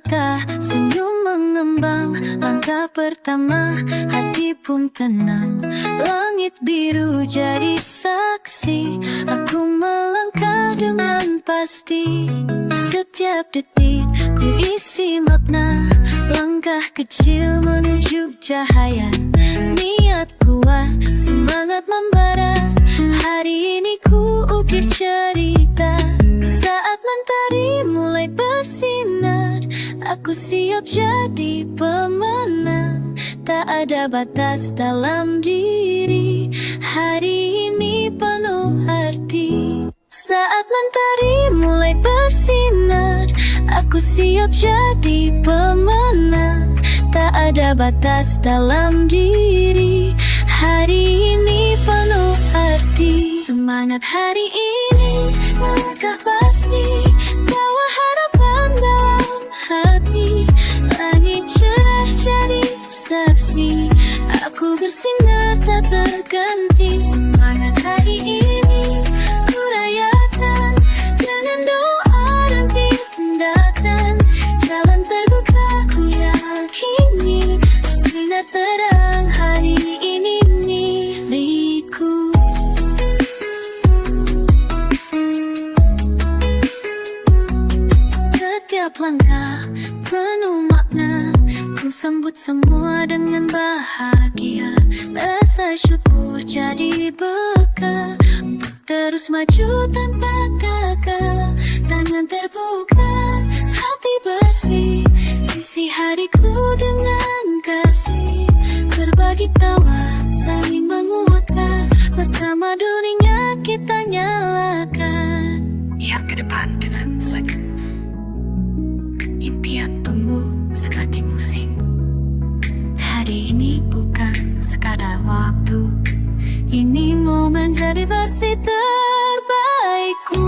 mata, senyum mengembang. Langkah pertama, hati pun tenang. Langit biru jadi saksi. Aku melangkah dengan pasti. Setiap detik ku isi makna. Langkah kecil menuju cahaya. Niat kuat, semangat membara. Hari ini ku ukir cerita. Saat mentari mulai bersinar, aku siap jadi pemenang. Tak ada batas dalam diri. Hari ini penuh arti. Saat mentari mulai bersinar, aku siap jadi pemenang. Tak ada batas dalam diri. Hari ini penuh arti. Semangat hari ini, langkah pasti. Bawa harapan dalam hati. Langit cerah jadi saksi. Aku bersinar tak berganti. Semangat hari ini ku rayakan dengan doa dan tindakan. Jalan terbuka ku yakini. Bersinar terang hari ini milikku. Setiap langkah penuh makna. Ku sambut semua dengan bahagia. Rasa syukur jadi bekal untuk terus maju tanpa gagal. Tangan terbuka, hati bersih. Isi hariku dengan kasih. Berbagi tawa, saling menguatkan. Bersama dunia kita nyalakan. Lihat ke depan dengan senyum. Impian tumbuh seperti musim. Hari ini bukan sekadar waktu. Ini momen jadi versi terbaikku.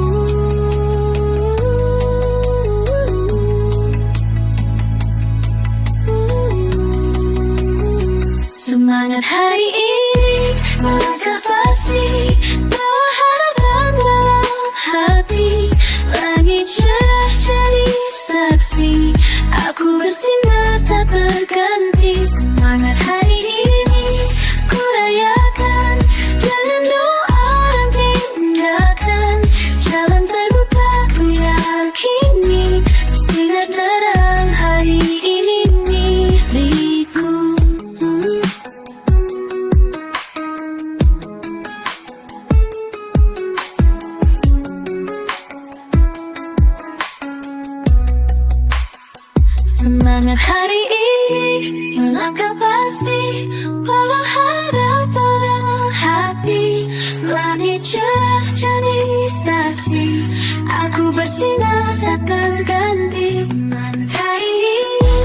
Semangat hari ini, melangkah pasti. Bawa harapan dalam hati. Langit cerah jadi saksi. Aku bersinar tak berganti. Semangat hari ini ku rayakan dengan doa dan tindakan. Jalan terbuka ku yakini. Bersinar terang hari ini milikku. Semangat hari ini, langkah pasti. Bawa harapan dalam hati. Langit cerah jadi saksi. Aku bersinar tak terganti. Semangat hari ini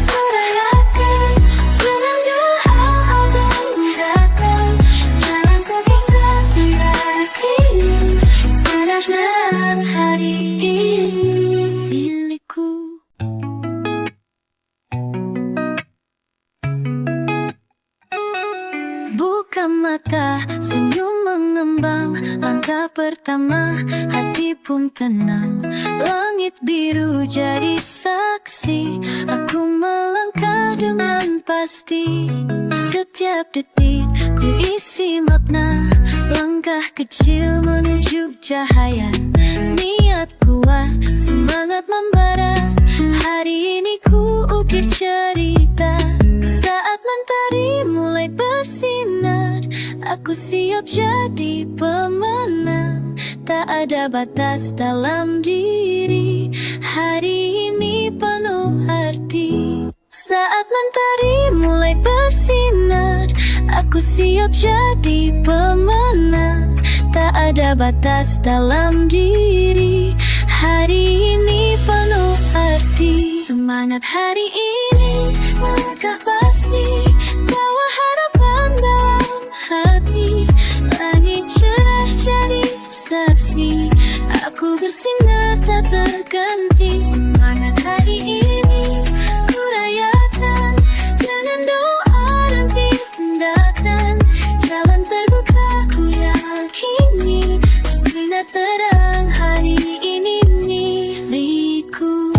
ku rayakan dengan doa dan tindakan. Jalan terbuka ku yakini. Bersinar terang hari ini milikku. Buka mata, senyum mengembang. Langkah pertama, hati pun tenang. Langit biru jadi saksi. Aku melangkah dengan pasti. Setiap detik ku isi makna. Langkah kecil menuju cahaya. Niat kuat, semangat membara. Hari ini ku ukir cerita. Saat mentari mulai bersinar, aku siap jadi pemenang. Tak ada batas dalam diri. Hari ini penuh arti. Saat mentari mulai bersinar, aku siap jadi pemenang. Tak ada batas dalam diri. Hari ini penuh arti. Semangat hari ini, langkah pasti. Bawa harapan dalam hati. Langit cerah jadi saksi. Aku bersinar tak terganti. Semangat hari ini ku rayakan dengan doa dan tindakan. Jalan terbuka ku yakini. Bersinar terang hari ini milikku.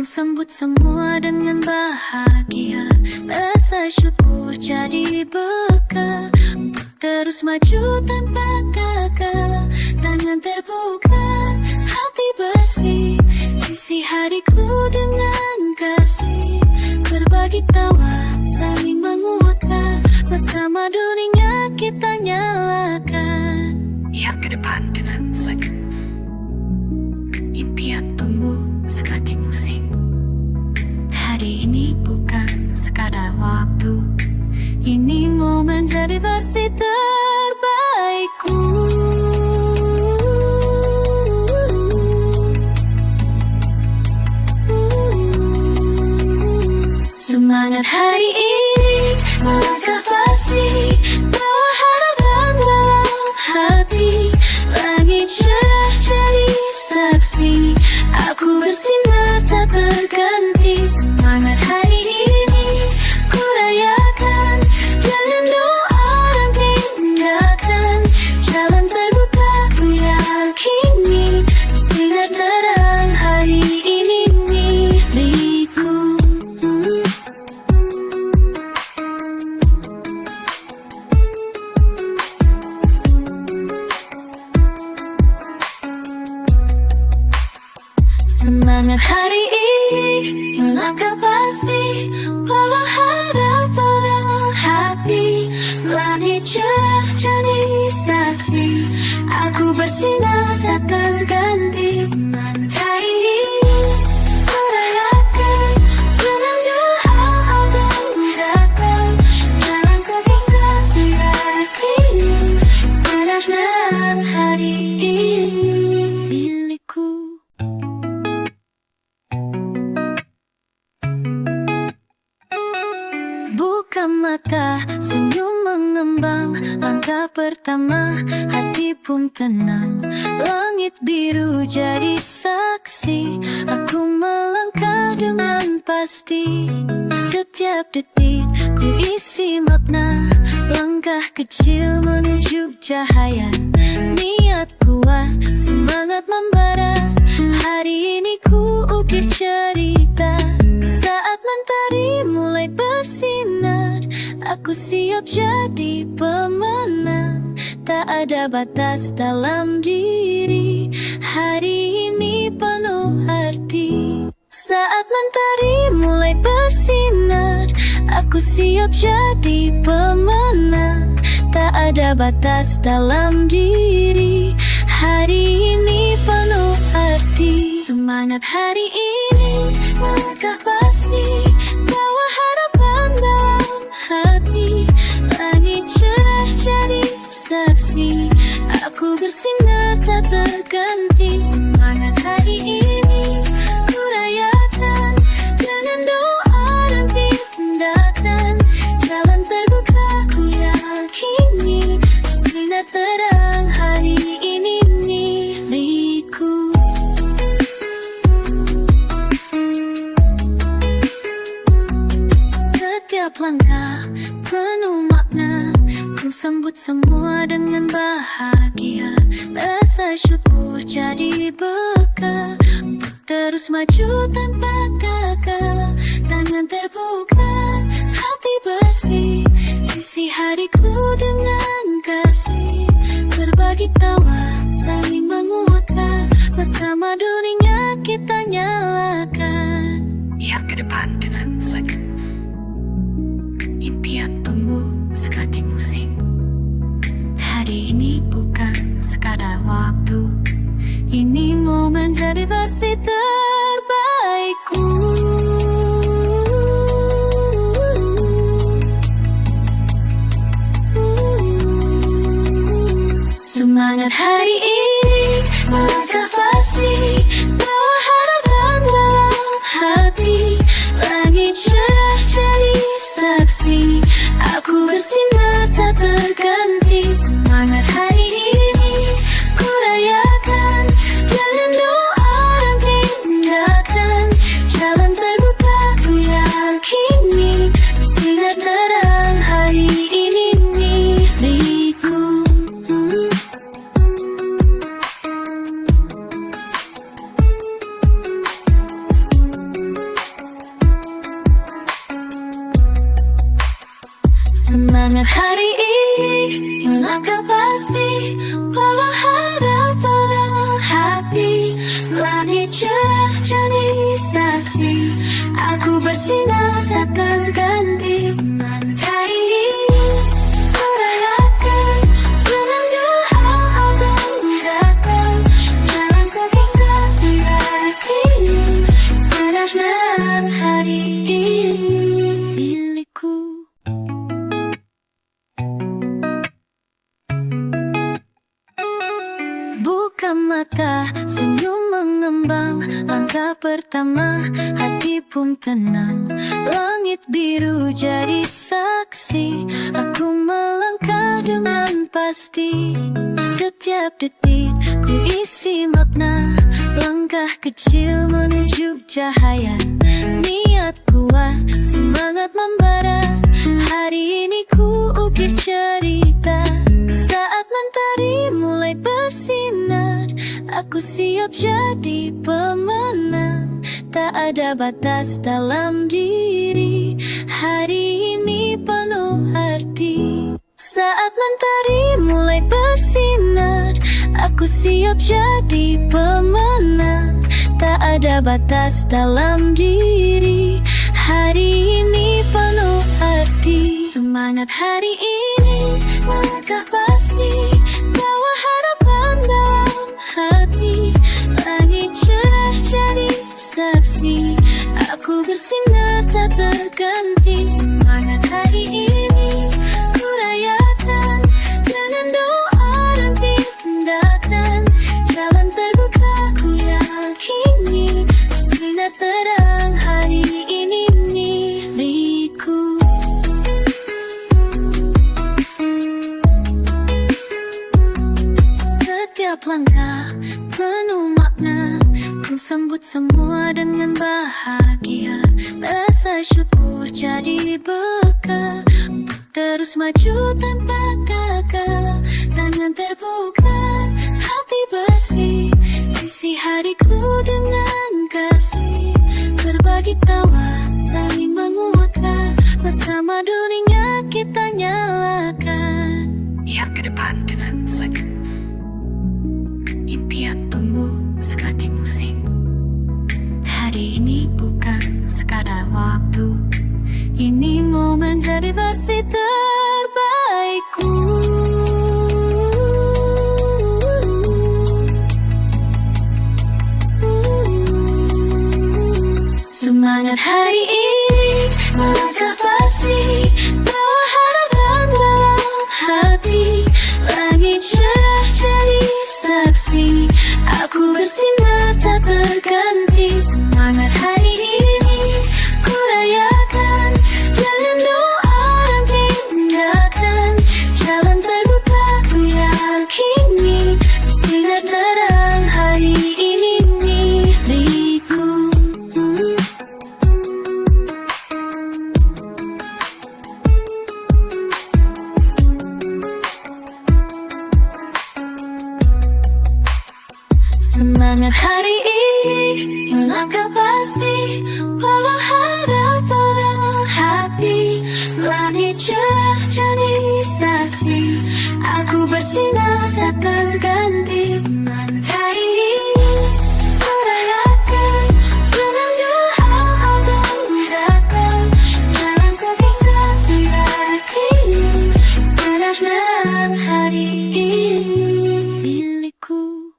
Ku sambut semua dengan bahagia, rasa syukur jadi bekal untuk terus maju tanpa gagal. Tangan terbuka, hati bersih, isi hariku dengan kasih. Berbagi tawa, saling menguatkan, bersama dunia kita nyalakan. Lihat ke depan dengan senyum. Impian tumbuh seperti musim. Hari ini bukan sekadar waktu, ini momen jadi versi terbaikku. Semangat hari ini, melangkah pasti, bawa harapan dalam hati. Langit cerah jadi saksi, aku bersinar tak berganti. Semangat hari ini, ku rayakan dengan doa dan tindakan. Jalan terbuka, ku yakini, bersinar terang hari ini milikku. Semangat hari ini, langkah pasti, bawa harapan dalam hati. Langit cerah jadi saksi, aku bersinar tak terganti. Semangat hari ini, ku rayakan dengan doa dan tindakan. Jalan terbuka, ku yakini, bersinar terang hari ini milikku. Buka mata, senyum mengembang. Langkah pertama, hati pun tenang. Langit biru jadi saksi, aku melangkah dengan pasti. Setiap detik ku isi makna, langkah kecil menuju cahaya. Niat kuat, semangat membara, hari ini ku ukir cerita. Saat mentari mulai bersinar, aku siap jadi pemenang. Tak ada batas dalam diri, hari ini penuh arti. Saat mentari mulai bersinar, aku siap jadi pemenang. Tak ada batas dalam diri, hari ini penuh arti. Semangat hari ini, melangkah pasti, bawa harapan dalam hati. Langit cerah jadi saksi, aku bersinar tak berganti. Semangat hari ini, ku rayakan dengan doa dan tindakan. Jalan terbuka, ku yakini, bersinar terang hari ini milikku. Setiap langkah penuh makna, ku sambut semua dengan bahagia. Rasa syukur jadi bekal untuk terus maju tanpa gagal. Tangan terbuka, hati bersih, isi hariku dengan kasih. Berbagi tawa, saling menguatkan, bersama dunia kita nyalakan. Lihat ke depan dengan senyum. Impian tumbuh seperti musim. Hari ini bukan sekadar waktu, ini momen jadi versi terbaikku. Semangat hari ini, melangkah pasti, bawa harapan dalam hati. Langit cerah Semangat hari ini langkah pasti, bawa harapan dalam hati. Langit cerah jadi saksi, aku bersinar takkan ganti. Semangat hari ini merayakan dengan doa dan datang. Jalan terpisah tidak kini, senang hari ini milikku. Buka mata, senyum mengembang. Langkah pertama, hati pun tenang. Langit biru jadi saksi, aku melangkah dengan pasti. Setiap detik ku isi makna, langkah kecil menuju cahaya. Niat kuat, semangat membara, hari ini ku ukir cerita. Saat mentari mulai bersinar, aku siap jadi pemenang. Tak ada batas dalam diri, hari ini penuh arti. Saat mentari mulai bersinar, aku siap jadi pemenang. Tak ada batas dalam diri, hari ini penuh arti. Semangat hari ini langkah pasti, bawa harapan dalam hati. Langit cerah jadi saksi, aku bersinar tak terganti. Semangat hari ini ku rayakan dengan doa dan tindakan. Jalan terbuka ku yakini, bersinar terang hari ini milikku. Setiap langkah penuh makna, ku sambut semua dengan bahagia. Rasa syukur jadi bekal untuk terus maju tanpa gagal. Tangan terbuka, hati bersih, isi hariku dengan kasih. Berbagi tawa, saling menguatkan, bersama dunia kita nyalakan. Lihat ke depan dengan senyum, impian tumbuh seperti musim. Hari ini bukan sekadar waktu, ini momen jadi versi terbaikku. Semangat hari ini melangkah pasti, bawa harapan dalam hati. Langit cerah jadi saksi, aku bersinar tak berganti. Semangat hari ini ku rayakan dengan doa dan tindakan. Jalan terbuka ku yakini, bersinar terang hari ini milikku. Semangat hari ini langkah pasti, bawa harapan dalam hati. Langit cerah jadi saksi, aku bersinar takkan ganti. Semangat hari ini merayakan dengan doa dan datang. Jalan terpisah tidak kini, senang hari ini milikku.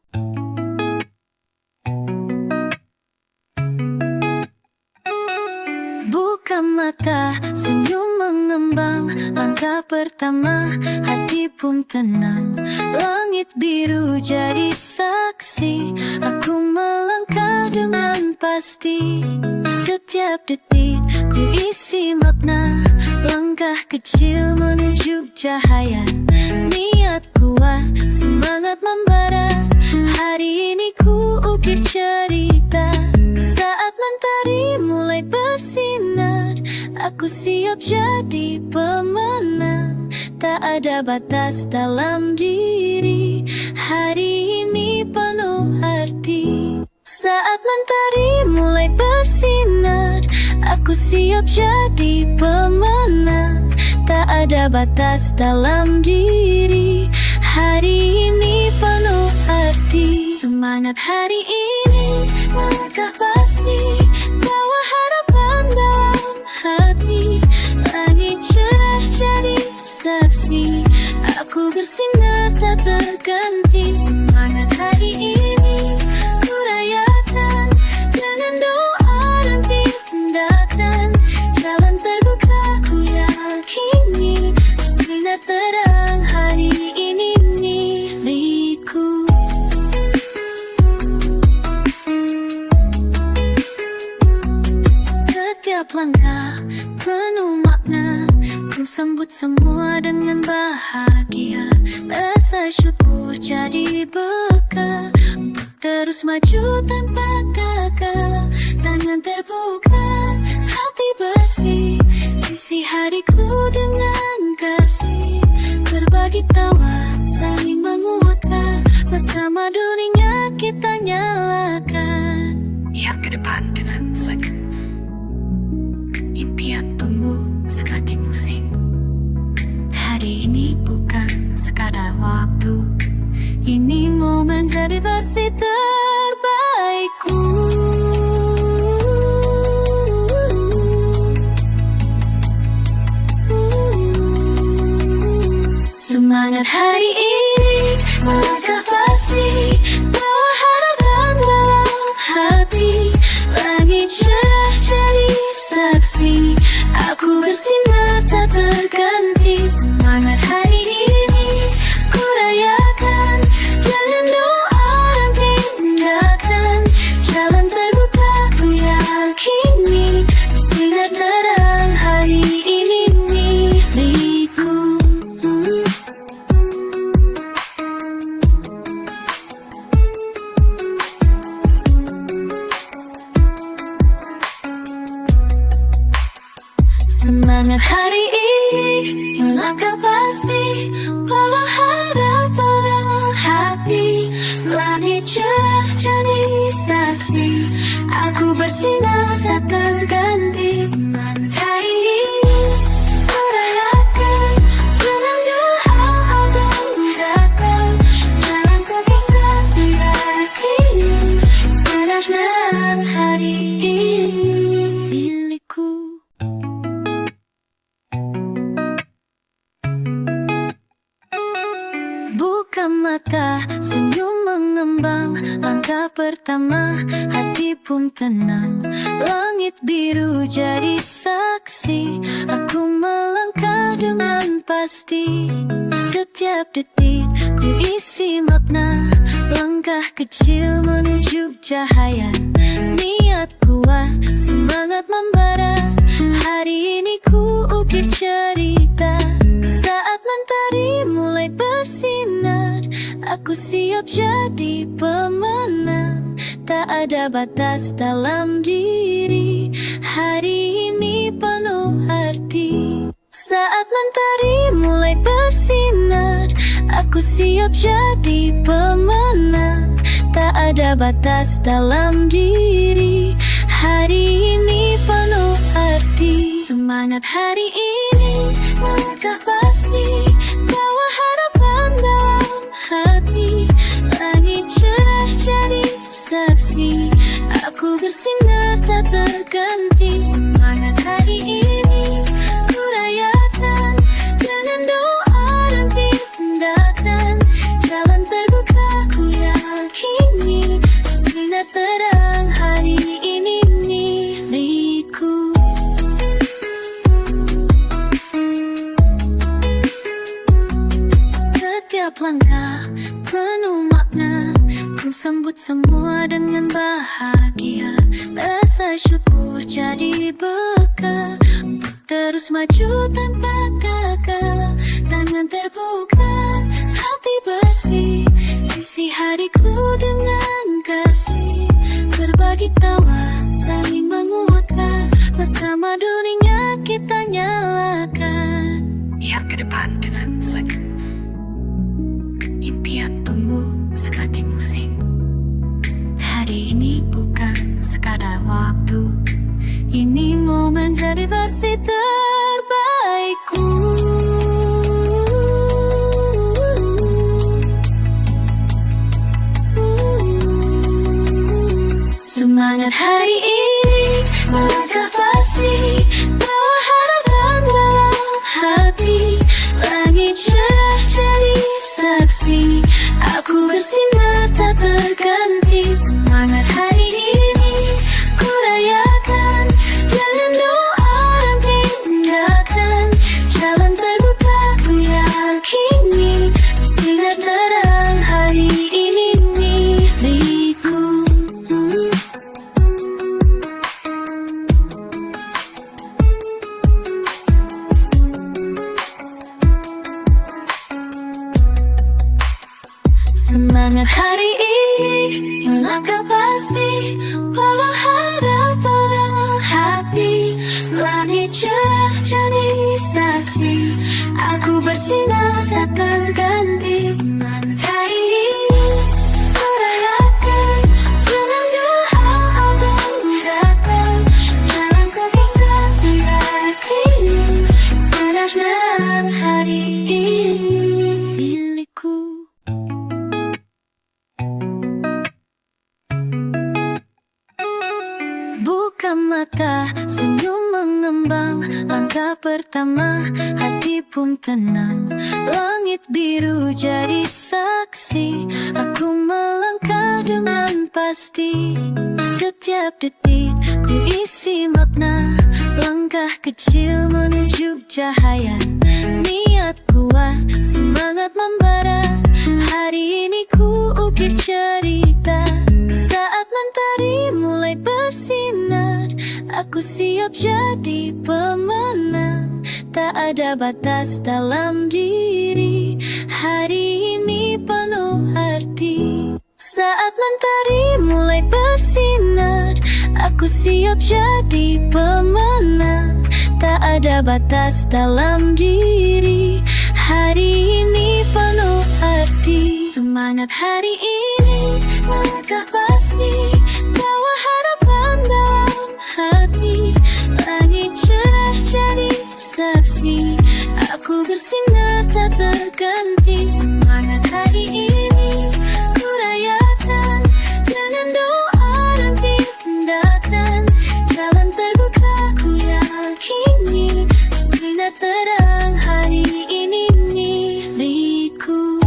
Buka mata, senyum mengembang. Langkah pertama, hati pun tenang. Langit biru jadi saksi, aku melangkah dengan pasti. Setiap detik ku isi makna, langkah kecil menuju cahaya. Niat kuat, semangat membara, hari ini ku ukir cerita. Saat mentari mulai bersinar, aku siap jadi pemenang. Tak ada batas dalam diri, hari ini penuh arti. Saat mentari mulai bersinar, aku siap jadi pemenang. Tak ada ada batas dalam diri. Hari ini penuh arti. Semangat hari ini melangkah pasti, bawa harapan dalam hati. Langit cerah jadi saksi, aku bersinar tak terganti. Semangat hari ini ku rayakan, dengan doa dan tindakan. Jalan terbuka ku yakini, bersinar terang hari ini milikku. Setiap langkah penuh makna, ku sambut semua dengan bahagia. Rasa syukur jadi bekal untuk terus maju tanpa gagal. Tangan terbuka, hati bersih, isi hariku dengan kasih. Berbagi tawa, saling menguatkan, bersama dunia kita nyalakan. Lihat ke depan dengan senyum. Impian tumbuh seperti musim. Hari ini bukan sekadar waktu, ini momen jadi versi terbaikku. Semangat hari ini melangkah pasti, bawa harapan dalam hati. Langit cerah jadi saksi, aku bersinar tak terganti. Semangat hari ini ku rayakan, dengan doa dan tindakan. Jalan terbuka ku yakini, bersinar terang hari ini milikku. Semangat hari ini melangkah pasti, bawa harapan dalam hati. Langit cerah jadi saksi, aku bersinar tak terganti. Semangat hari ini ku rayakan, dengan doa dan tindakan. Jalan terbuka ku yakini, bersinar terang hari ini milikku. Buka mata, senyum mengembang. Langkah pertama, hati pun tenang. Langit biru jadi saksi, aku melangkah dengan pasti. Setiap detik ku isi makna, langkah kecil menuju cahaya. Niat kuat, semangat membara, hari ini ku ukir cerita. Saat mentari mulai bersinar, aku siap jadi pemenang. Tak ada batas dalam diri, hari ini penuh arti. Saat mentari mulai bersinar, aku siap jadi pemenang. Tak ada batas dalam diri, hari ini penuh arti. Semangat hari ini melangkah pasti, bawa harapan dalam hati. Langit cerah jadi saksi, aku bersinar tak terganti. Semangat hari ini ku rayakan, dengan doa dan tindakan. Jalan terbuka ku yakini, bersinar terang hari ini milikku. Setiap langkah penuh makna, ku sambut semua dengan bahagia. Rasa syukur jadi bekal untuk terus maju tanpa gagal. Tangan terbuka, hati bersih, isi hariku dengan kasih. Berbagi tawa, saling menguatkan, bersama dunia kita nyalakan. Lihat ke depan dengan senyum. Impian tumbuh seperti musim. Hari ini bukan sekadar waktu, ini momen jadi versi terbaikku. Semangat hari ini melangkah pasti, bawa harapan dalam hati. Langit cerah jadi saksi, aku bersinar tak berganti. Semangat hari ini ku rayakan, dengan doa dan tindakan. Jalan terbuka ku yakini, bersinar terang hari ini milikku. Semangat hari ini langkah pasti, bawa harapan dalam hati. Langit cerah jadi saksi, aku bersinar tak terganti. Semangat hari ini ku rayakan, dengan doa dan tindakan. Jalan terbuka ku yakini, bersinar hari ini milikku. Buka mata, senyum mengembang. Langkah pertama, hati pun tenang. Langit biru jadi saksi, aku melangkah dengan pasti. Setiap detik ku isi makna, langkah kecil menuju cahaya. Niat kuat, semangat membara, hari ini ku ukir cerita. Saat mentari mulai bersinar, aku siap jadi pemenang. Tak ada batas dalam diri, hari ini penuh arti. Saat mentari mulai bersinar, aku siap jadi pemenang. Tak ada batas dalam diri, hari ini penuh arti. Semangat hari ini melangkah pasti, bawa harapan dalam hati. Langit cerah jadi saksi, aku bersinar tak berganti. Semangat hari ini ku rayakan, dengan doa dan tindakan. Jalan terbuka ku yakini, bersinar terang hari ini milikku.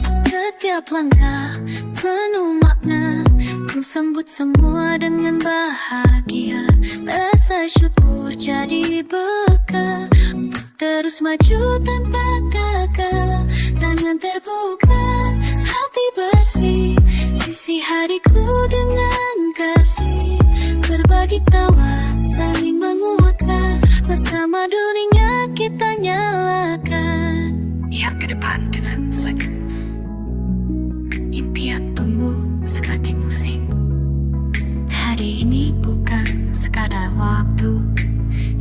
Setiap langkah penuh makna, ku sambut semua dengan bahagia. Rasa syukur jadi bekal untuk terus maju tanpa gagal. Tangan terbuka, hati bersih, isi hariku dengan kasih. Berbagi tawa, saling menguatkan, bersama dunia kita nyalakan. Lihat ke depan dengan senyum, impian tumbuh seperti musim. Hari ini bukan sekadar waktu,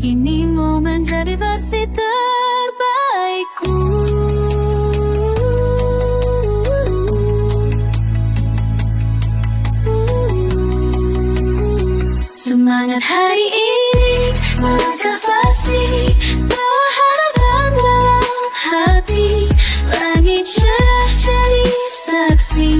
ini momen jadi versi terbaikku. Semangat hari ini melangkah pasti, bawa harapan dalam hati. Langit cerah jadi saksi,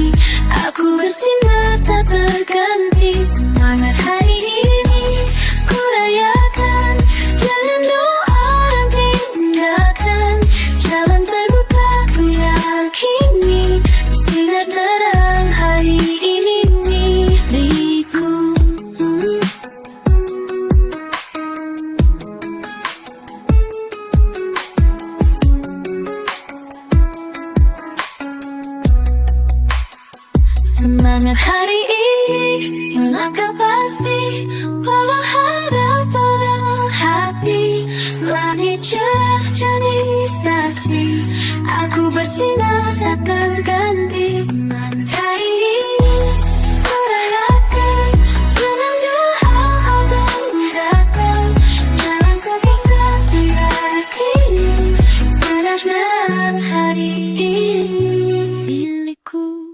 aku bersinar tak berganti. Semangat hari ini ku rayakan, dengan doa dan tindakan. Jalan terbuka ku yakini, bersinar terang hari ini milikku. Semangat hari ini langkah pasti, bawa harapan dalam hati. Langit cerah jadi saksi, aku bersinar tak terganti. Semangat hari ini ku rayakan, dengan doa dan tindakan. Jalan terbuka ku yakini, bersinar hari ini milikku.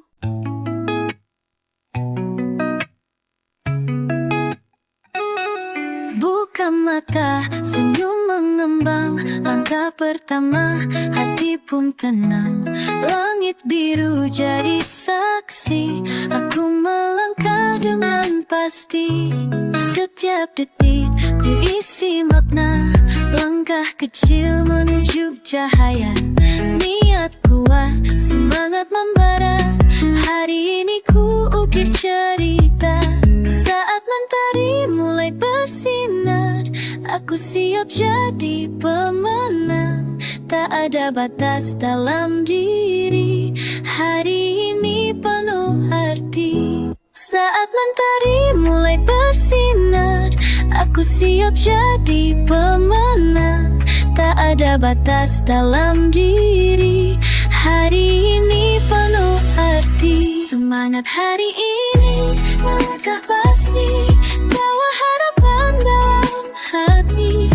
Buka mata, senyum mengembang. Langkah pertama, hati pun tenang. Langit Langit biru jadi saksi, aku melangkah dengan pasti. Setiap detik ku isi makna, langkah kecil menuju cahaya. Niat kuat, semangat membara, hari ini ku ukir cerita. Saat mentari mulai bersinar, aku siap jadi pemenang. Tak ada batas dalam diri, hari ini penuh arti. Saat mentari mulai bersinar, aku siap jadi pemenang. Tak ada batas dalam diri, hari ini penuh arti. Semangat hari ini, melangkah pasti, bawa harapan dalam hati.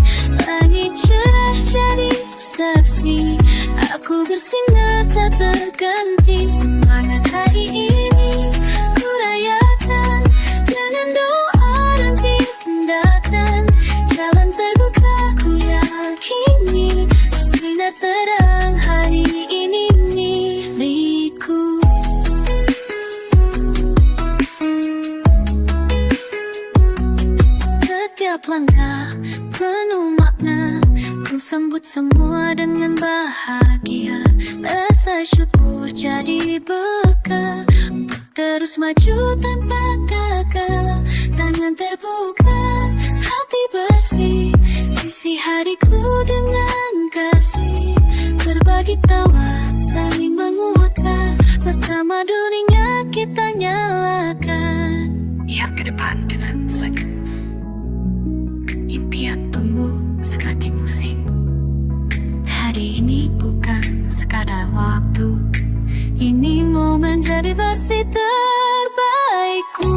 Langit cerah jadi saksi, aku bersinar tak terganti. Semangat hari ini, ku rayakan dengan doa dan tindakan. Jalan terbuka ku yakini, bersinar terang hari ini milikku. Setiap langkah penuh makna, ku sambut semua dengan bahagia. Rasa syukur jadi bekal untuk terus maju tanpa gagal. Tangan terbuka, hati bersih, isi hariku dengan kasih. Berbagi tawa, saling menguatkan, bersama dunia kita nyalakan. Lihat ke depan dengan senyum, impian tumbuh seperti musim. Hari ini bukan sekadar waktu, ini momen jadi versi terbaikku.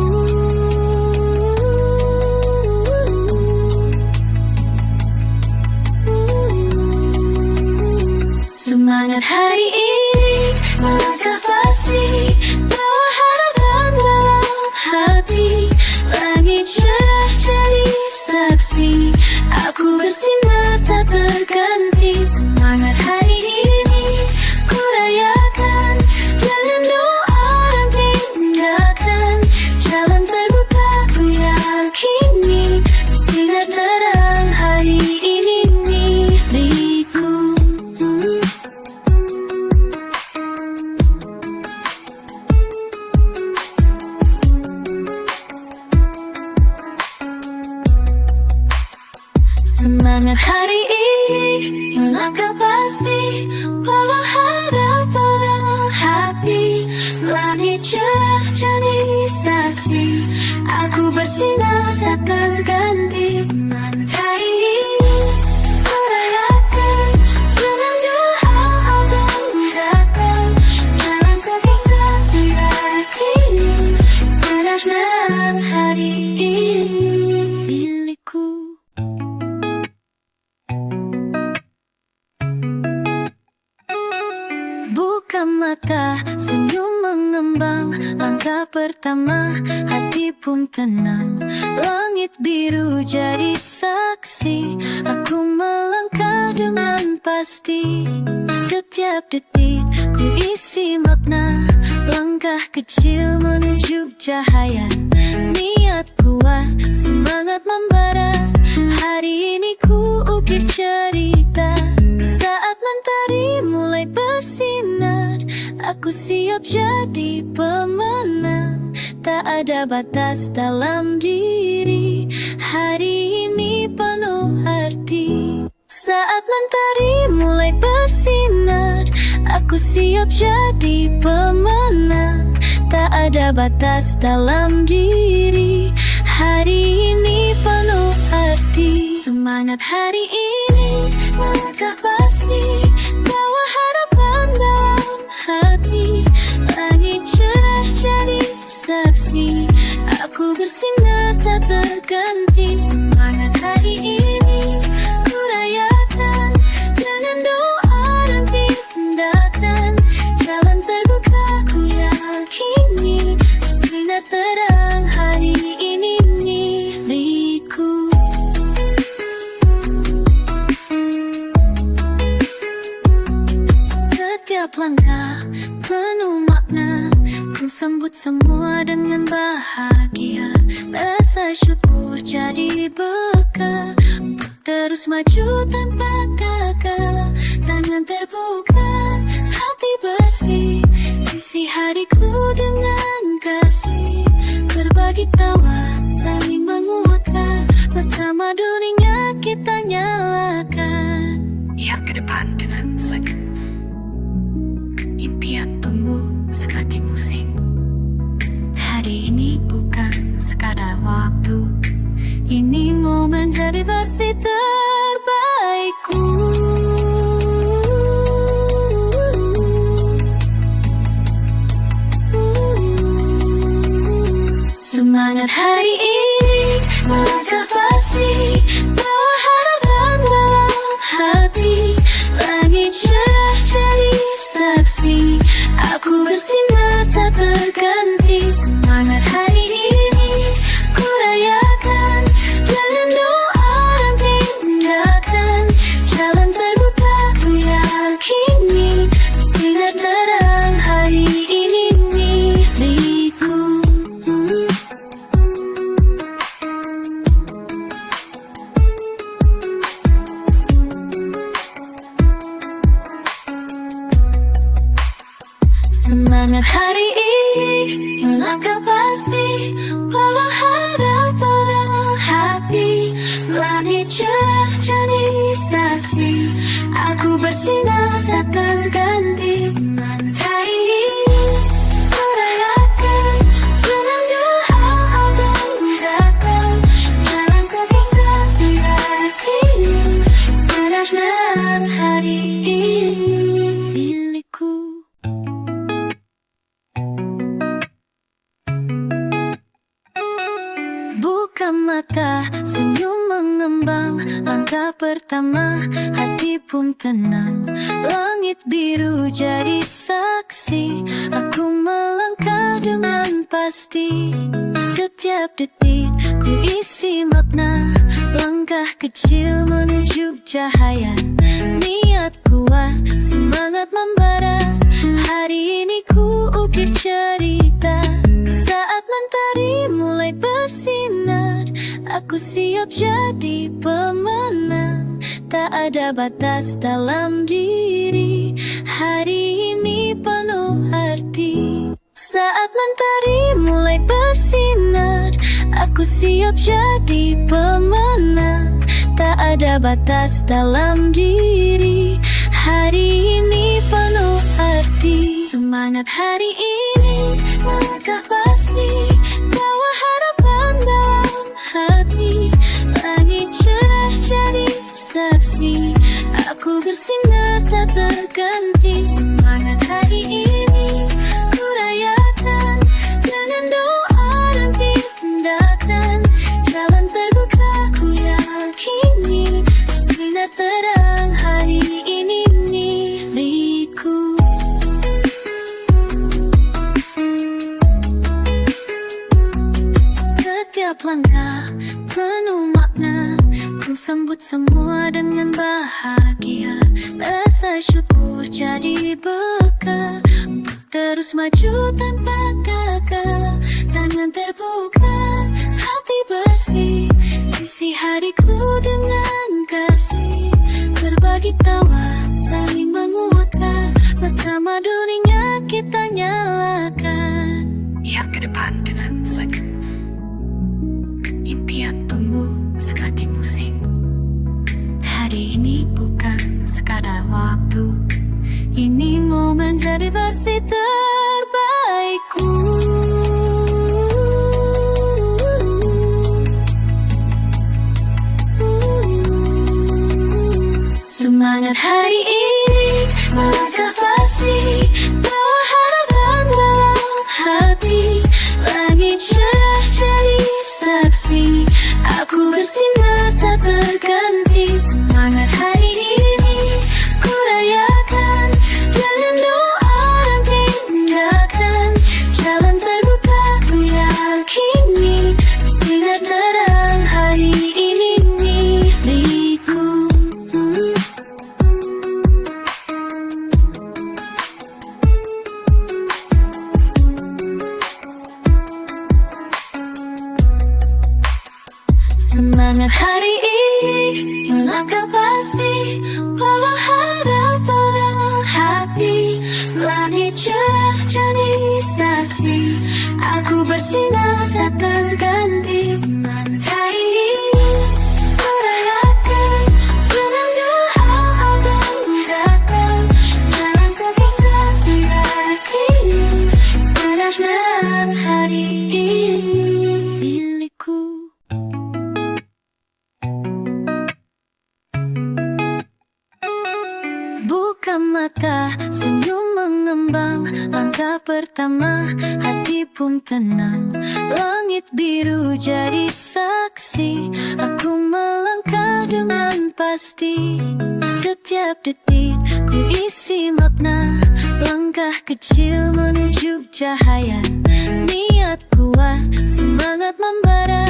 Semangat hari ini, melangkah pasti, bawa harapan dalam hati. Langit cerah jadi saksi, aku bersinar tak terganti. Semangat hari ini, ku rayakan dengan doa dan tindakan. Jalan terbuka ku yakini, bersinar terang hari ini milikku. Semangat hari ini, langkah pasti, bawa harapan dalam hati. Langit cerah jadi saksi, aku bersinar tak terganti. Semangat hari ini, ku rayakan dengan doa dan tindakan. Jalan terbuka ku yakini, bersinar terang hari ini milikku. Buka mata, senyum mengembang. Langkah pertama, hati pun tenang. Langit biru jadi saksi, aku melangkah dengan pasti. Setiap detik ku isi makna, langkah kecil menuju cahaya. Niat kuat, semangat membara, hari ini ku ukir cerita. Saat mentari mulai bersinar, aku siap jadi pemenang. Tak ada batas dalam diri, hari ini penuh arti. Saat mentari mulai bersinar, aku siap jadi pemenang. Tak ada batas dalam diri, hari ini penuh arti. Semangat hari ini, melangkah pasti, bawa harapan dalam hati. Langit cerah jadi saksi, aku bersinar tak terganti. Semangat hari ini, ku rayakan dengan doa dan tindakan. Jalan terbuka ku yakini, bersinar terang hari ini milikku. Setiap langkah semua dengan bahagia. Rasa syukur jadi bekal untuk terus maju tanpa gagal. Tangan terbuka, hati bersih, isi hariku dengan kasih. Berbagi tawa, saling menguatkan, bersama dunia kita nyalakan. Lihat ke depan dengan senyum. Impian tumbuh seperti musim. Hari ini bukan sekadar waktu, ini momen jadi versi terbaikku. Semangat hari ini, melangkah pasti, bawa harapan dalam hati. Langit cerah jadi saksi, aku bersinar tak berganti. Semangat hari ini, ku rayakan dengan doa dan tindakan. Jalan terbuka, ku yakini, bersinar terang hari ini milikku. Semangat hari ini, melangkah pasti, bawa harapan dalam hati. Langit cerah jadi saksi, aku bersinar tak terganti. Semangat hari ini, ku rayakan dengan doa dan tindakan. Jalan terbuka, ku yakini, bersinar hari ini milikku. Buka mata, senyum mengembang. Langkah pertama, hati pun tenang. Langit biru jadi saksi, aku melangkah dengan pasti. Setiap detik ku isi makna, langkah kecil menuju cahaya. Niat kuat, semangat membara, hari ini ku ukir cerita. Saat mentari mulai bersinar, aku siap jadi pemenang. Tak ada batas dalam diri, hari ini penuh arti. Saat mentari mulai bersinar, aku siap jadi pemenang. Tak ada batas dalam diri, hari ini penuh arti. Semangat hari ini, langkah pasti, bawa harapan dalam hati. Langit cerah jadi saksi, aku bersinar tak berganti. Semangat hari ini, ku rayakan dengan doa dan tindakan. Jalan terbuka, ku yakini, bersinar terang hari ini milikku. Setiap langkah penuh makna, ku sambut semua dengan bahagia. Rasa syukur jadi bekal untuk terus maju tanpa gagal. Tangan terbuka, hati bersih, isi hariku dengan kasih. Berbagi tawa, saling menguatkan, bersama dunia kita nyalakan. Lihat ke depan dengan senyum. Impian tumbuh seperti musim. Hari ini bukan sekadar waktu, ini momen jadi versi terbaikku. Semangat hari ini, melangkah pasti, bawa harapan dalam hati. Langit cerah jadi saksi, aku bersinar tak berganti. Semangat hari ini, ku rayakan dengan doa dan Semangat hari ini, yang langkah pasti, bawa harapan dalam hati. Langit cerah jadi saksi, aku bersinar datang ganti. Semangat hari ini, merayakan dengan doa dan datang. Jalan terbuka diyakini, sadarkan hari ini milikku. Buka mata, senyum mengembang. Langkah pertama, hati pun tenang. Langit biru jadi saksi, aku melangkah dengan pasti. Setiap detik ku isi makna, langkah kecil menuju cahaya. Niat kuat, semangat membara,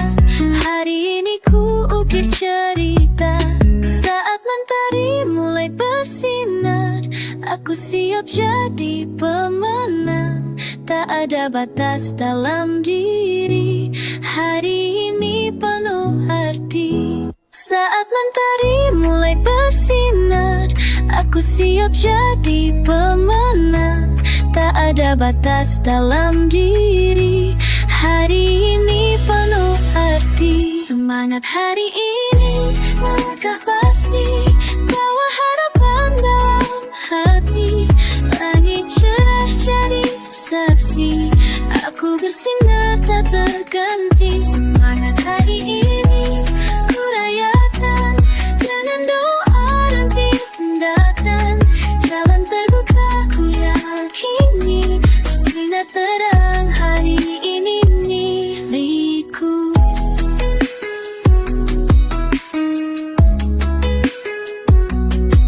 hari ini ku ukir cerita. Saat mentari mulai bersinar, aku siap jadi pemenang. Tak ada batas dalam diri, hari ini penuh arti. Saat mentari mulai bersinar, aku siap jadi pemenang. Tak ada batas dalam diri, hari ini penuh arti. Semangat hari ini, langkah pasti, bawa harapan dalam hati. Langit cerah jadi saksi, aku bersinar tak terganti. Semangat hari ini, ku rayakan dengan doa dan tindakan. Jalan terbuka ku yakini, bersinar terang hari ini milikku.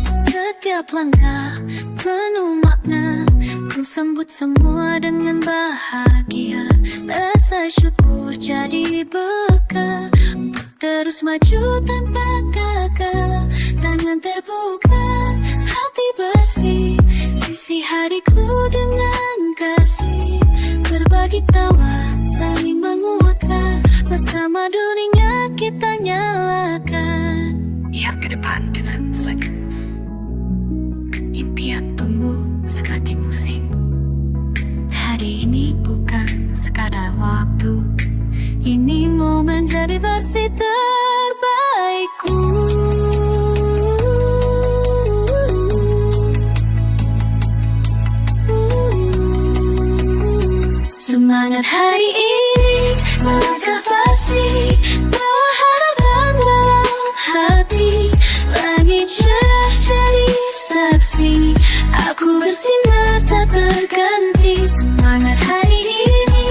Setiap langkah penuh makna, ku sambut semua dengan bahagia. Rasa syukur jadi bekal untuk terus maju tanpa gagal. Tangan terbuka, hati bersih, isi hariku dengan kasih. Berbagi tawa, saling menguatkan, bersama dunia kita nyalakan. Lihat ke depan dengan senyum, impian tumbuh seperti musim. Hari ini bukan sekadar waktu, ini momen jadi versi terbaikku. Semangat hari ini, langkah pasti, bawa harapan dalam hati. Langit cerah jadi saksi, aku bersinar tak berganti. Semangat hari ini,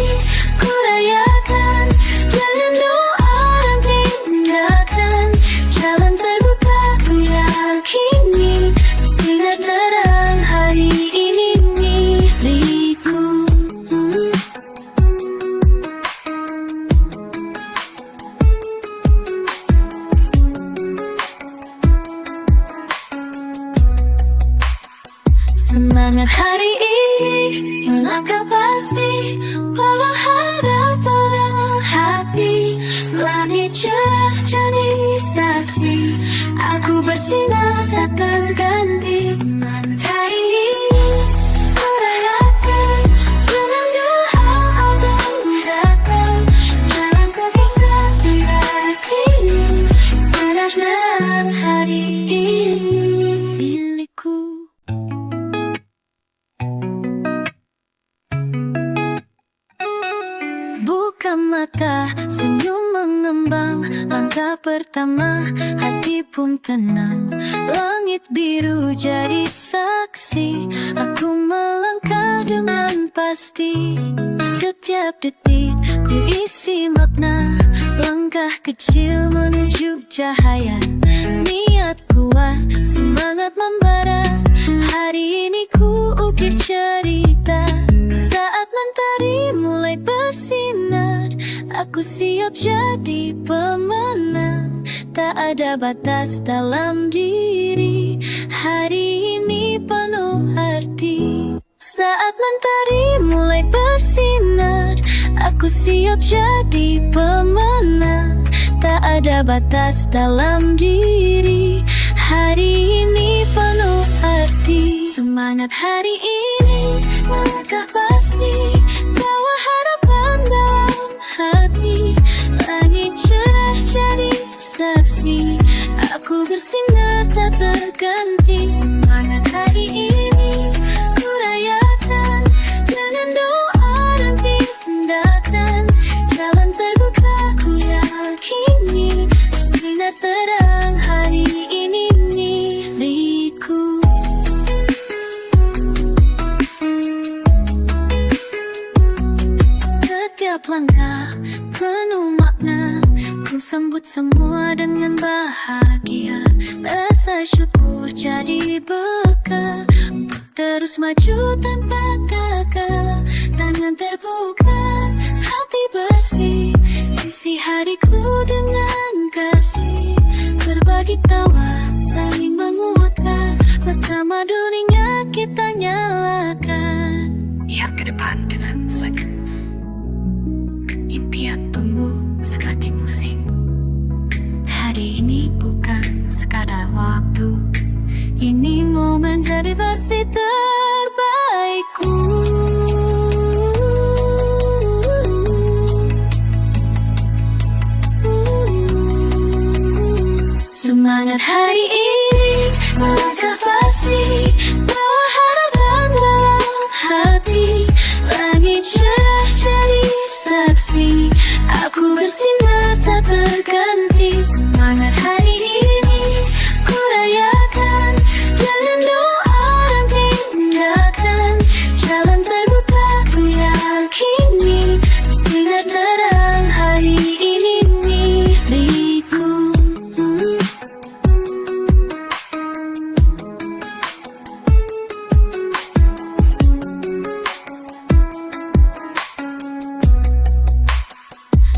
ku rayakan dengan doa dan tindakan. Jalan terbuka ku yakini, bersinar terang hari ini milikku. Semangat hari ini, yang langkah pasti, bawa harapan dalam hati. Langit cerah jadi saksi, aku bersinar tak terganti. Semangat hari ini, ku rayakan dengan doa dan datang. Jalan terbuka diyakini, sadarkan hari ini milikku. Buka mata, senyum mengembang. Langkah pertama, hati pun tenang. Langit biru jadi saksi, aku melangkah dengan pasti. Setiap detik ku isi makna, langkah kecil menuju cahaya. Niat kuat, semangat membara, hari ini ku ukir cerita. Saat mentari mulai bersinar, aku siap jadi pemenang. Tak ada batas dalam diri, hari ini penuh arti. Saat mentari mulai bersinar, aku siap jadi pemenang. Tak ada batas dalam diri. Hari ini penuh arti. Semangat hari ini melangkah pasti, bawa harapan dalam hati. Langit cerah jadi saksi, aku bersinar tak berganti. Semangat hari ini ku rayakan dengan doa dan tindakan. Jalan terbuka ku yakini, bersinar terang hari ini milikku. Setiap langkah penuh makna, ku sambut semua dengan bahagia. Rasa syukur jadi bekal untuk terus maju tanpa gagal. Tangan terbuka, hati bersih, isi hariku dengan kasih. Berbagi tawa, saling menguatkan, bersama dunia kita nyalakan. Lihat ke depan dengan senyum. Impian tumbuh seperti musim. Hari ini bukan sekadar waktu, ini momen jadi versi terbaikku. Semangat hari ini melangkah pasti, bawa harapan dalam hati. Langit cerah jadi saksi, aku bersinar tak berganti. Semangat hari ini ku rayakan dengan doa dan tindakan. Jalan terbuka ku yakini, bersinar terang hari ini milikku.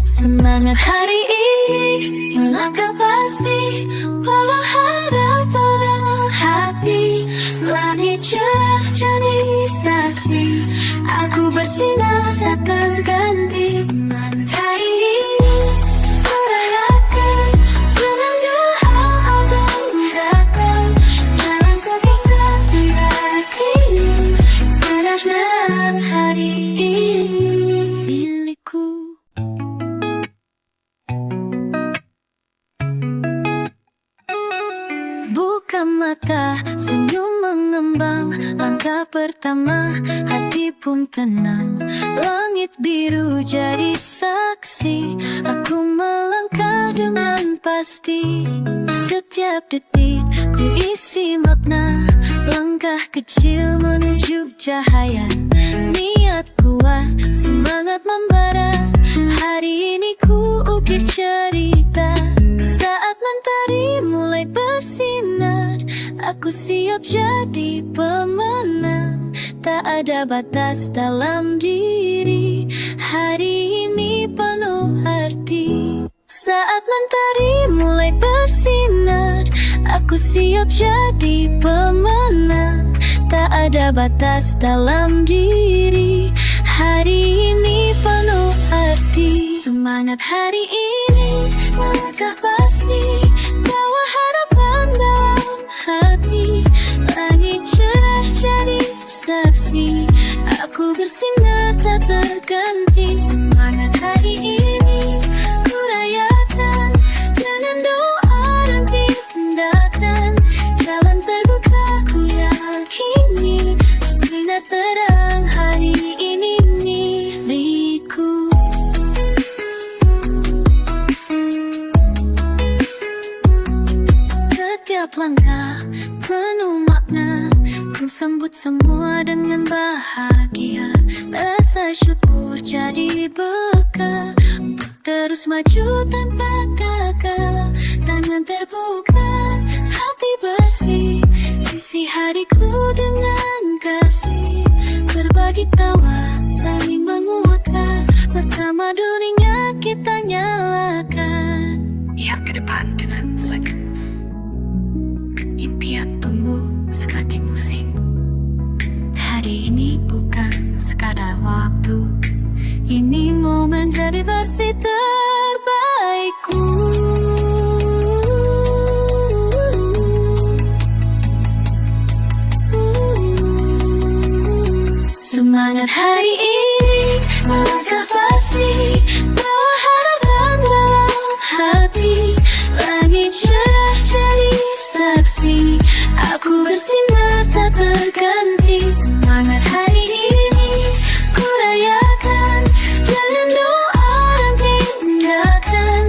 Semangat hari ini melangkah pasti, bawa harapan dalam hati. Langit cerah jadi saksi, aku bersinar tak terganti. Semangat hari ini ku rayakan dengan doa dan tindakan. Jalan terbuka ku yakini, bersinar terang hari ini milikku. Buka mata, senyum mengembang. Langkah pertama, hati pun tenang. Langit biru jadi saksi, aku melangkah dengan pasti. Setiap detik ku isi makna, langkah kecil menuju cahaya. Niat kuat, semangat membara, hari ini ku ukir cerita. Saat mentari mulai bersinar, aku siap jadi pemenang. Tak ada batas dalam diri, hari ini penuh arti. Saat mentari mulai bersinar, aku siap jadi pemenang. Tak ada batas dalam diri, hari ini penuh arti. Semangat hari ini melangkah pasti, bawa harapan dalam hati. Langit cerah jadi saksi, aku bersinar tak berganti. Semangat hari ini ku rayakan dengan doa dan tindakan. Jalan terbuka ku yakini, bersinar terang hari ini milikku. Setiap langkah penuh makna, ku sambut semua dengan bahagia. Rasa syukur jadi bekal untuk terus maju tanpa gagal. Tangan terbuka, hati bersih, isi hariku dengan kasih. Berbagi tawa, saling menguatkan, bersama dunia kita nyalakan. Lihat ke depan dengan senyum. Impian tumbuh seperti musim. Hari ini bukan sekadar waktu, ini momen jadi versi terbaikku. Semangat hari ini melangkah pasti, bawa harapan dalam hati. Langit cerah jadi saksi, aku bersinar tak berganti. Semangat hari ini ku rayakan dengan doa dan tindakan.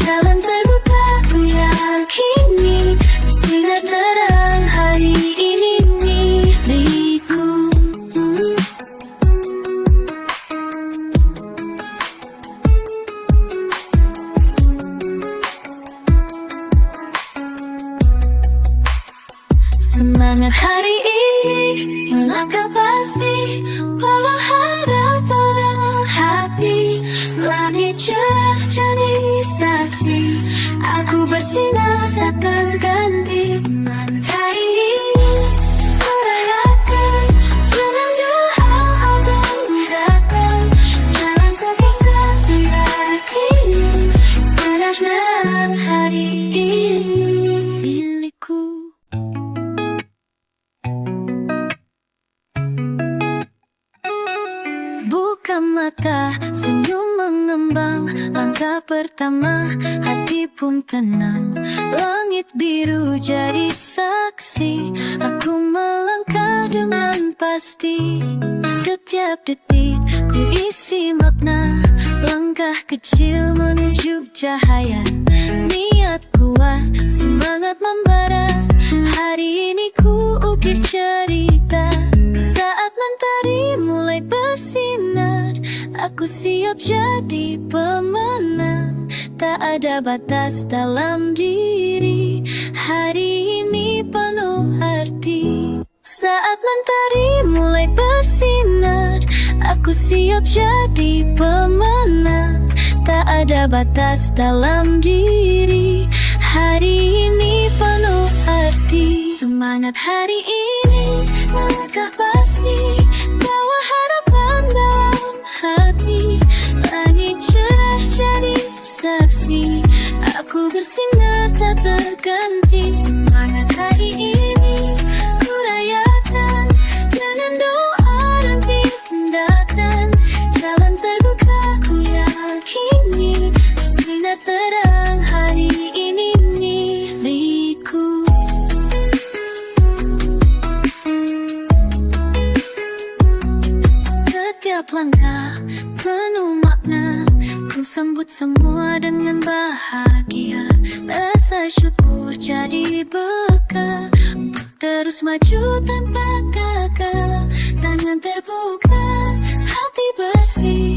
Jalan terbuka ku yakini, bersinar terang hari ini milikku. Semangat hari ini melangkah pasti, bawa harapan dalam hati. Langit cerah jadi saksi, aku bersinar tak terganti. Semangat hari ini ku rayakan dengan doa dan tindakan. Jalan terbuka ku yakini, bersinar terang hari ini milikku. Buka mata, senyum mengembang. Langkah pertama, hati pun tenang. Langit biru jadi saksi, aku melangkah dengan pasti. Setiap detik ku isi makna, langkah kecil menuju cahaya. Niat kuat, semangat membara, hari ini ku ukir cerita. Saat mentari mulai bersinar, aku siap jadi pemenang. Tak ada batas dalam diri, hari ini penuh arti. Saat mentari mulai bersinar, aku siap jadi pemenang. Tak ada batas dalam diri, hari ini penuh arti. Semangat hari ini melangkah pasti, bawa harapan dalam hati. Langit cerah jadi saksi, aku bersinar tak terganti. Semangat hari ini ku rayakan dengan doa dan tindakan. Jalan terbuka ku yakini, bersinar terang hari ini milikku. Setiap langkah penuh makna, ku sambut semua dengan bahagia. Rasa syukur jadi bekal untuk terus maju tanpa gagal. Tangan terbuka, hati bersih,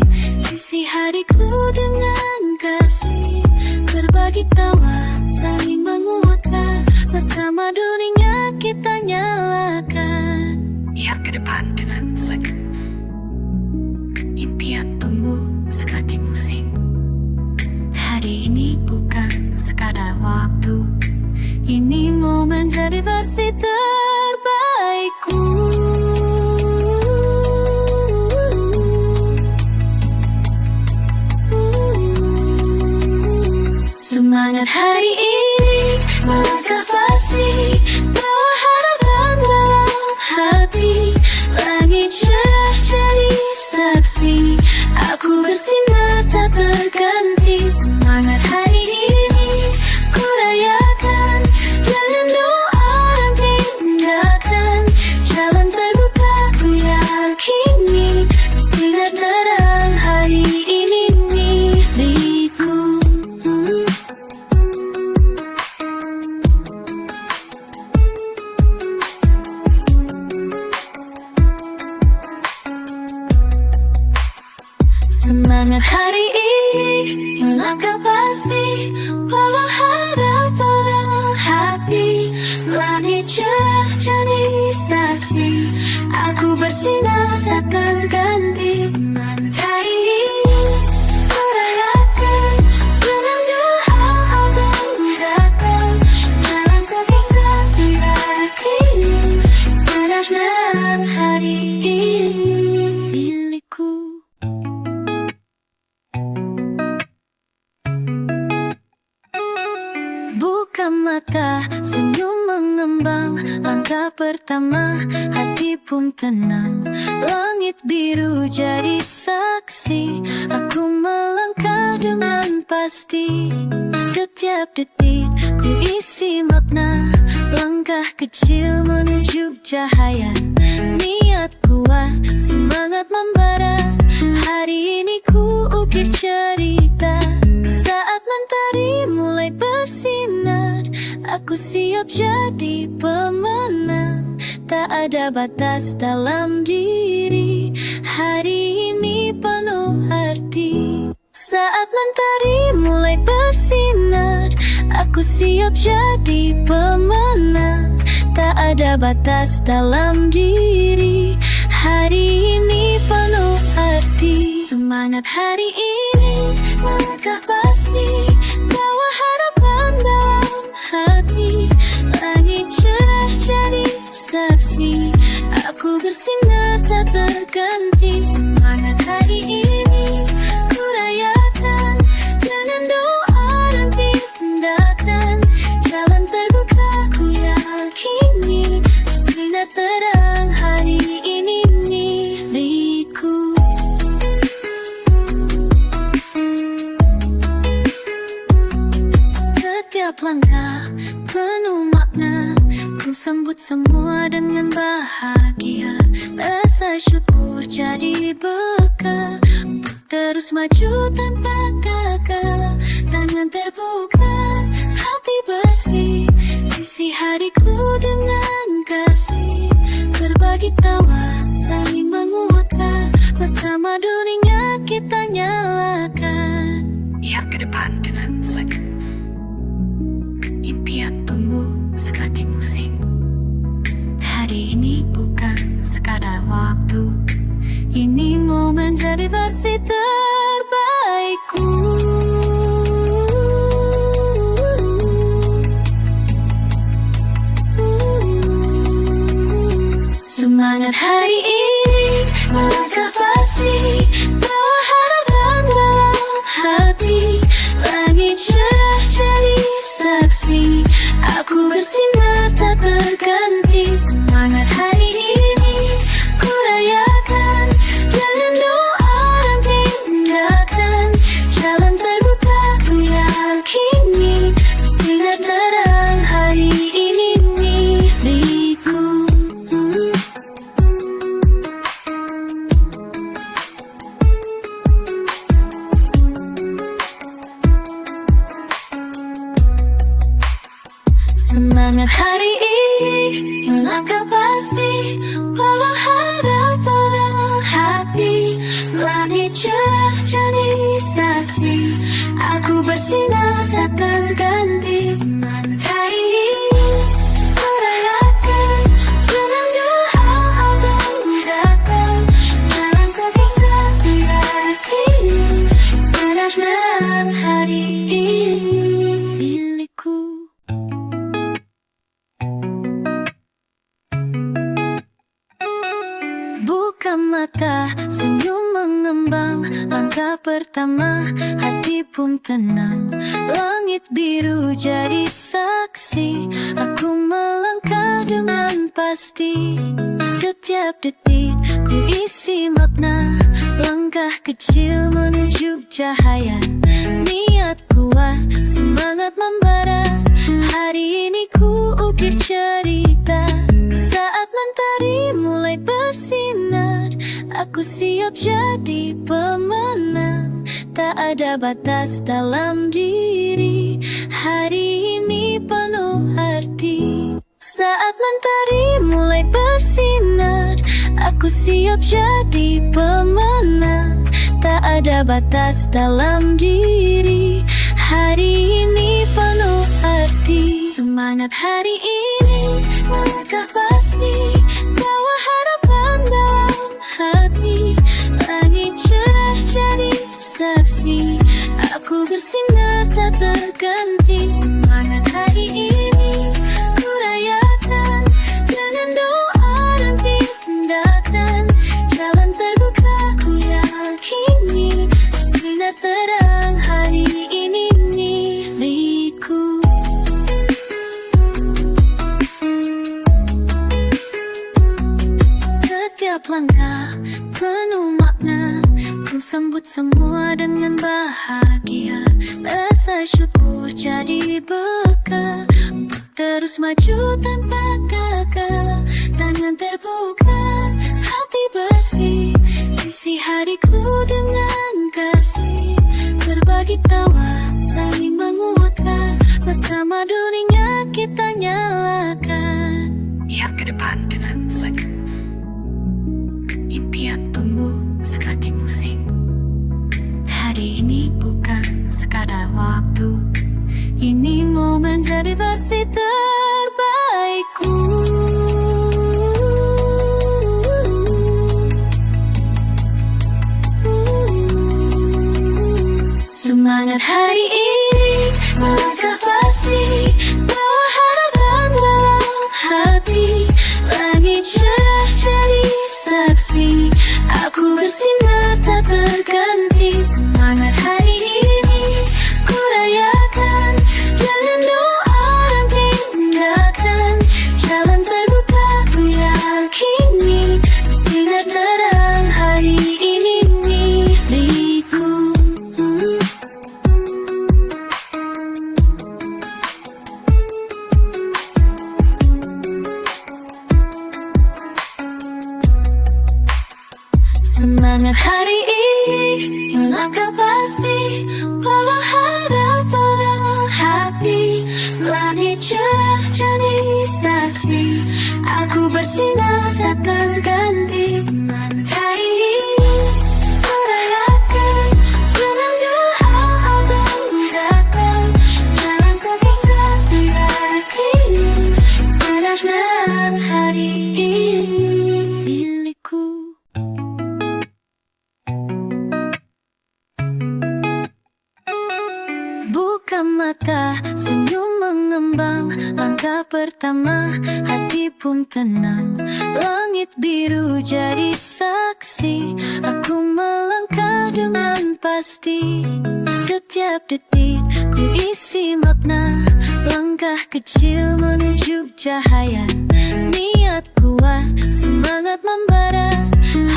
isi hariku dengan kasih. Berbagi tawa, saling menguatkan, bersama dunia kita nyalakan. Lihat ke depan dengan senyum, impian tumbuh seperti musim. Hari ini bukan sekadar waktu, ini momen jadi versi terbaikku. Semangat hari ini melangkah pasti, bawa harapan dalam hati. Langit cerah jadi saksi, aku bersinar tak berganti. Semangat hari ini ku rayakan dengan doa dan tindakan. Jalan terbuka ku yakini, bersinar terang hari ini milikku. Semangat hari ini melangkah pasti, bawa harapan dalam hati. Langit cerah jadi saksi, aku bersinar tak terganti. Semangat hari ini ku rayakan dengan doa dan tindakan. Jalan terbuka ku yakini, bersinar terang hari ini milikku. Buka mata, senyum mengembang. Langkah pertama, hati pun tenang. Langit Langit biru jadi saksi, aku melangkah dengan pasti. Setiap detik ku isi makna, langkah kecil menuju cahaya. Niat kuat, semangat membara, hari ini ku ukir cerita. Saat mentari mulai bersinar, aku siap jadi pemenang. Tak ada batas dalam diri, hari ini penuh arti. Saat mentari mulai bersinar, aku siap jadi pemenang. Tak ada batas dalam diri, hari ini penuh arti. Semangat hari ini, melangkah pasti, bawa harapan dalam hati. Langit cerah jadi saksi, aku bersinar tak terganti. Semangat hari ini, ku rayakan dengan doa dan tindakan. Jalan terbuka ku yakini, bersinar terang hari ini milikku. Setiap langkah penuh makna, ku sambut semua dengan bahagia. Rasa syukur jadi bekal untuk terus maju tanpa gagal. Tangan terbuka, hati bersih, isi hariku dengan kasih. Berbagi tawa, saling menguatkan, bersama dunia kita nyalakan. Lihat ke depan dengan senyum, impian tumbuh seperti musim. Hari ini bukan sekadar waktu, ini momen jadi versi terbaikku. Semangat hari ini, melangkah pasti, bawa harapan dalam hati. Langit cerah jadi saksi, aku bersinar tak berganti. Semangat hari ini, ku rayakan dengan doa dan tindakan. Jalan terbuka ku yakini, bersinar terang hari ini milikku. Semangat hari ini, langkah pasti, bawa harapan dalam hati. Langit cerah jadi saksi, aku bersinar tak terganti. Semangat hari ini, ku rayakan dengan doa dan tindakan. Jalan terbuka ku yakini, bersinar terang hari ini milikku. Buka mata, senyum mengembang. Langkah pertama, hati pun tenang. Langit biru jadi saksi, aku melangkah dengan pasti. Setiap detik ku isi makna, langkah kecil menuju cahaya. Niat kuat, semangat membara, hari ini ku ukir cerita. Saat mentari mulai bersinar, aku siap jadi pemenang. Tak ada batas dalam diri, hari ini penuh arti. Saat mentari mulai bersinar, aku siap jadi pemenang. Tak ada batas dalam diri, hari ini penuh arti. Semangat hari ini, melangkah pasti, bawa harapan dalam hati. Langit cerah jadi saksi, aku bersinar tak terganti. Semangat hari ini, ku rayakan dengan doa dan tindakan. Jalan terbuka ku yakini, bersinar terang hari ini milikku. Setiap langkah jadi bekal untuk terus maju tanpa gagal. Tangan terbuka, hati bersih, isi hariku dengan kasih. Berbagi tawa, saling menguatkan, bersama dunia kita nyalakan. Lihat ke depan dengan senyum. Impian tumbuh seperti musim. Hari ini bukan sekadar waktu, ini momen jadi versi terbaikku. Semangat hari ini, melangkah pasti, bawa harapan dalam hati. Langit cerah jadi saksi, aku bersinar tak berganti. Semangat hari ini, ku rayakan dengan doa dan tindakan. Jalan terbuka, ku yakini, bersinar terang hari ini milikku. Semangat hari ini, langkah pasti, bawa harapan dalam hati. Langit cerah jadi saksi, aku bersinar tak terganti. Semangat hari ini, ku rayakan dengan doa dan tindakan. Jalan terbuka, ku yakini, bersinar terang hari ini milikku. Buka mata, senyum mengembang. Langkah pertama, hati pun tenang. Langit biru jadi saksi, aku melangkah dengan pasti. Setiap detik ku isi makna, langkah kecil menuju cahaya. Niat kuat, semangat membara,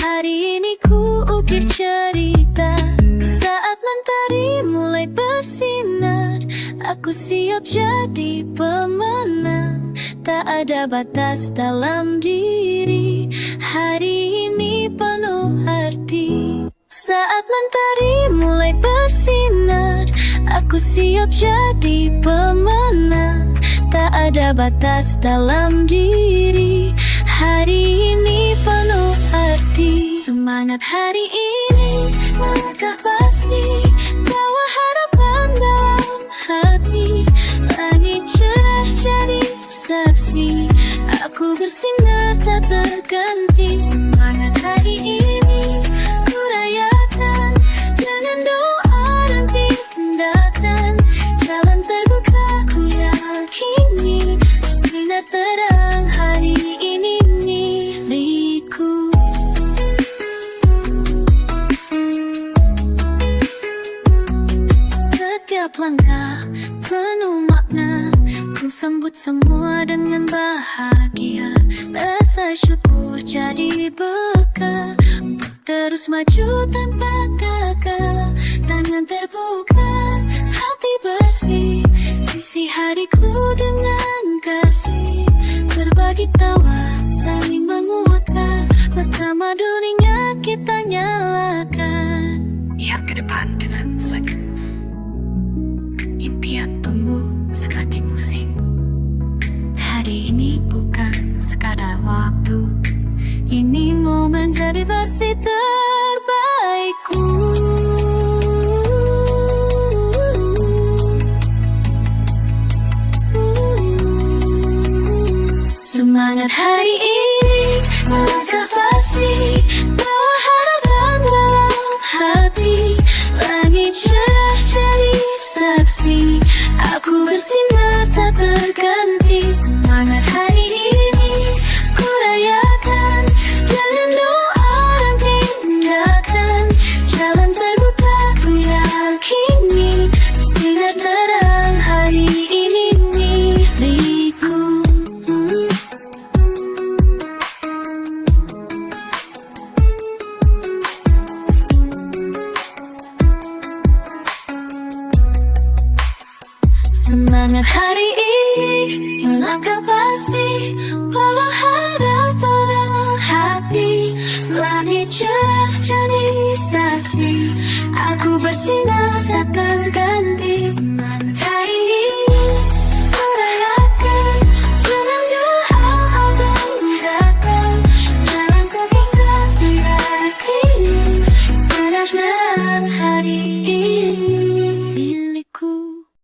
hari ini ku ukir cerita. Saat mentari mulai bersinar, aku siap jadi pemenang. Tak ada batas dalam diri, hari ini penuh arti. Saat mentari mulai bersinar, aku siap jadi pemenang. Tak ada batas dalam diri, hari ini penuh arti. Semangat hari ini, melangkah pasti, bawa harapan dalam hati. Langit cerah jadi saksi, aku bersinar tak terganti. Semangat hari ini, ku rayakan dengan doa dan tindakan. Jalan terbuka, ku yakini, bersinar terang hari ini milikku. Setiap langkah penuh makna, ku sambut semua dengan bahagia. Rasa syukur jadi bekal untuk terus maju tanpa gagal. Tangan terbuka, hati bersih, isi hariku dengan kasih. Berbagi tawa, saling menguatkan, bersama dunia kita nyalakan. Lihat ke depan dengan senyum. Impian tumbuh seperti musim. Hari ini bukan sekadar waktu, ini momen jadi versi terbaikku. Semangat hari ini, melangkah pasti, bawa harapan dalam hati. Langit cerah jadi saksi, aku bersinar tak berganti. Semangat hari ini, ku rayakan dengan doa dan tindakan. Jalan terbuka, ku yakini, bersinar terang hari ini milikku. Semangat hari ini, langkah pasti, walau harap dalam hati. Langit cerah jadi saksi, aku bersinar.